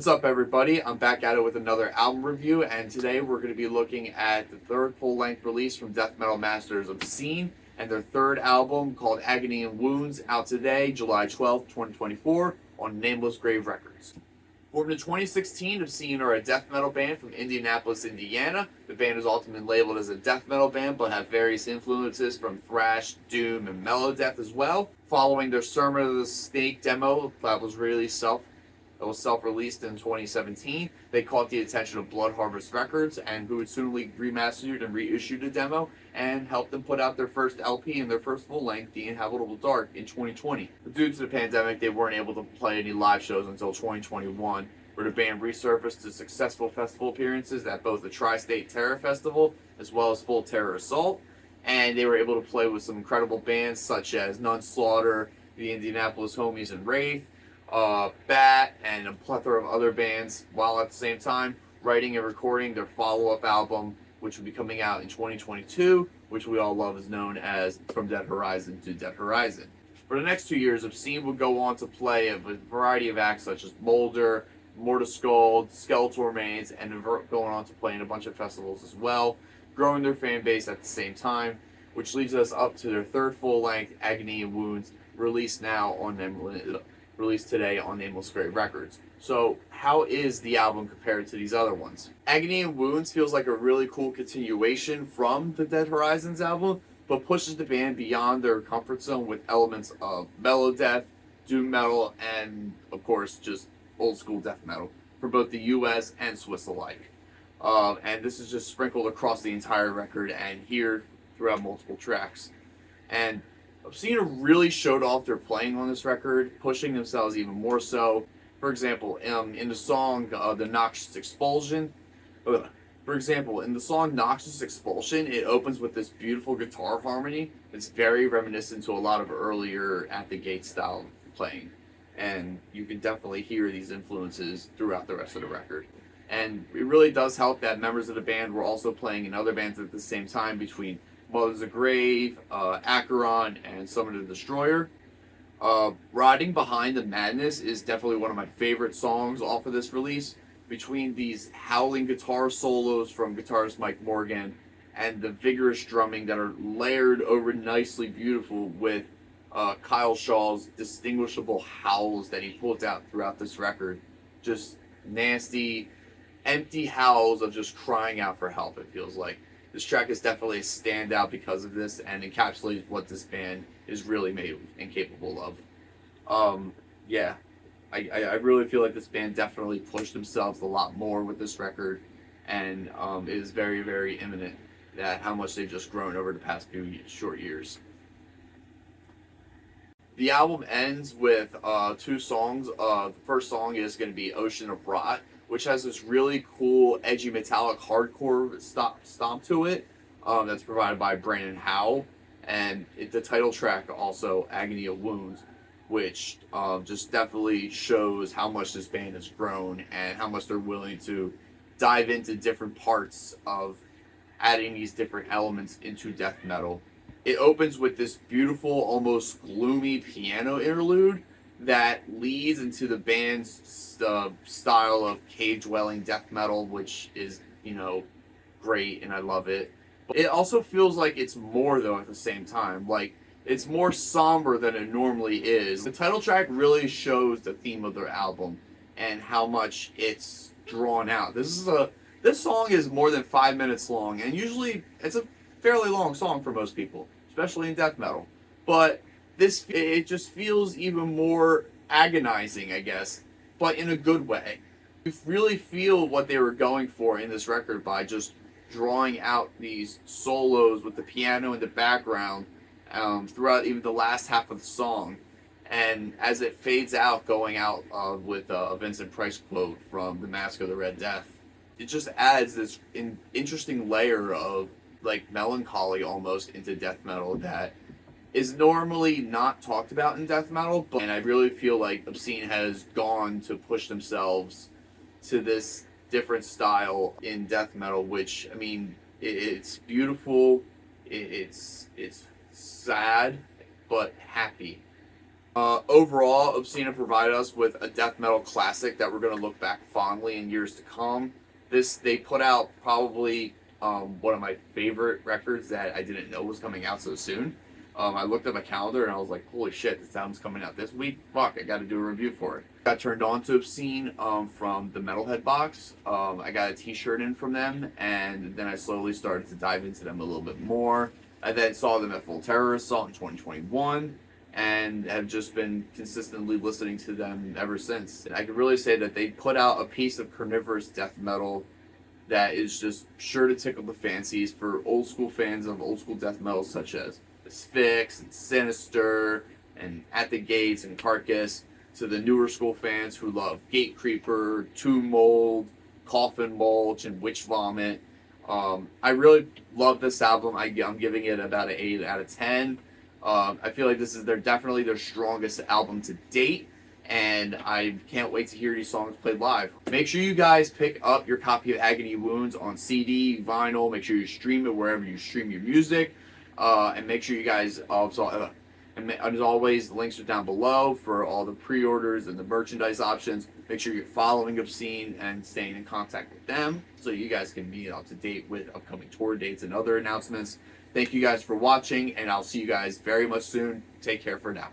What's up, everybody? I'm back at it with another album review, and today we're going to be looking at the third full-length release from death metal masters Obscene and their third album called Agony Wounds, out today, July 12th, 2024, on Nameless Grave Records. Formed in 2016, Obscene are a death metal band from Indianapolis, Indiana. The band is ultimately labeled as a death metal band, but have various influences from thrash, doom, and melodeath as well. Following their Sermon of the Snake demo that was self-released in 2017. They caught the attention of Blood Harvest Records, and who had soonly remastered and reissued a demo and helped them put out their first LP and their first full-length, The Inhabitable Dark, in 2020. But due to the pandemic, they weren't able to play any live shows until 2021, where the band resurfaced to successful festival appearances at both the Tri-State Terror Festival as well as Full Terror Assault, and they were able to play with some incredible bands such as None Slaughter, the Indianapolis Homies, and Wraith, Bat, and a plethora of other bands, while at the same time writing and recording their follow-up album, which will be coming out in 2022, which we all love is known as From Dead Horizon to Dead Horizon. For the next 2 years, Obscene would go on to play a variety of acts such as Molder, Mortiskull, Skeletal Remains, and going on to play in a bunch of festivals as well, growing their fan base at the same time, which leads us up to their third full-length, Agony Wounds, released today on Nameless Grave Records. So, how is the album compared to these other ones? Agony Wounds feels like a really cool continuation from the Dead Horizons album, but pushes the band beyond their comfort zone with elements of melodeath, doom metal, and, of course, just old school death metal for both the US and Swiss alike. And this is just sprinkled across the entire record and here throughout multiple tracks. And Obscene really showed off their playing on this record, pushing themselves even more so. For example, in the song "The Noxious Expulsion," it opens with this beautiful guitar harmony. It's very reminiscent to a lot of earlier At the Gate style playing, and you can definitely hear these influences throughout the rest of the record. And it really does help that members of the band were also playing in other bands at the same time, between Mothers of Grave, Acheron, and Summon the Destroyer. Riding Behind the Madness is definitely one of my favorite songs off of this release. Between these howling guitar solos from guitarist Mike Morgan and the vigorous drumming that are layered over nicely beautiful with Kyle Shaw's distinguishable howls that he pulls out throughout this record. Just nasty, empty howls of just crying out for help, it feels like. This track is definitely a standout because of this and encapsulates what this band is really made and capable of. I really feel like this band definitely pushed themselves a lot more with this record, and it is very, very imminent that how much they've just grown over the past few short years. The album ends with two songs. The first song is going to be Ocean of Rot, which has this really cool, edgy, metallic, hardcore stomp to it that's provided by Brandon Howe. And the title track also, Agony of Wounds, which just definitely shows how much this band has grown and how much they're willing to dive into different parts of adding these different elements into death metal. It opens with this beautiful, almost gloomy piano interlude that leads into the band's style of cave-dwelling death metal, which is, great, and I love it. But it also feels like it's more, though, at the same time. Like, it's more somber than it normally is. The title track really shows the theme of their album and how much it's drawn out. This song is more than 5 minutes long, and usually it's a fairly long song for most people, especially in death metal. But it just feels even more agonizing, I guess, but in a good way. You really feel what they were going for in this record by just drawing out these solos with the piano in the background throughout even the last half of the song. And as it fades out, going out with a Vincent Price quote from The Mask of the Red Death, it just adds this interesting layer of like melancholy almost into death metal that is normally not talked about in death metal, and I really feel like Obscene has gone to push themselves to this different style in death metal, which, I mean, it's beautiful, it's sad, but happy. Overall, Obscene provided us with a death metal classic that we're going to look back fondly in years to come. They put out probably one of my favorite records that I didn't know was coming out so soon. I looked at my calendar and I was like, holy shit, this album's coming out this week. Fuck, I got to do a review for it. Got turned on to Obscene from the Metalhead box. I got a t-shirt in from them, and then I slowly started to dive into them a little bit more. I then saw them at Full Terror Assault in 2021, and have just been consistently listening to them ever since. I can really say that they put out a piece of carnivorous death metal that is just sure to tickle the fancies for old school fans of old school death metal such as Sphinx and Sinister and At the Gates and Carcass, to the newer school fans who love Gate Creeper, Tomb Mold, Coffin Mulch, and Witch Vomit. I really love this album. I'm giving it about an 8 out of 10. I feel like this is definitely their strongest album to date, and I can't wait to hear these songs played live. Make sure you guys pick up your copy of Agony Wounds on CD, vinyl. Make sure you stream it wherever you stream your music, and make sure you guys also. And as always, the links are down below for all the pre-orders and the merchandise options. Make sure you're following Obscene and staying in contact with them so you guys can be up to date with upcoming tour dates and other announcements. Thank you guys for watching, and I'll see you guys very much soon. Take care for now.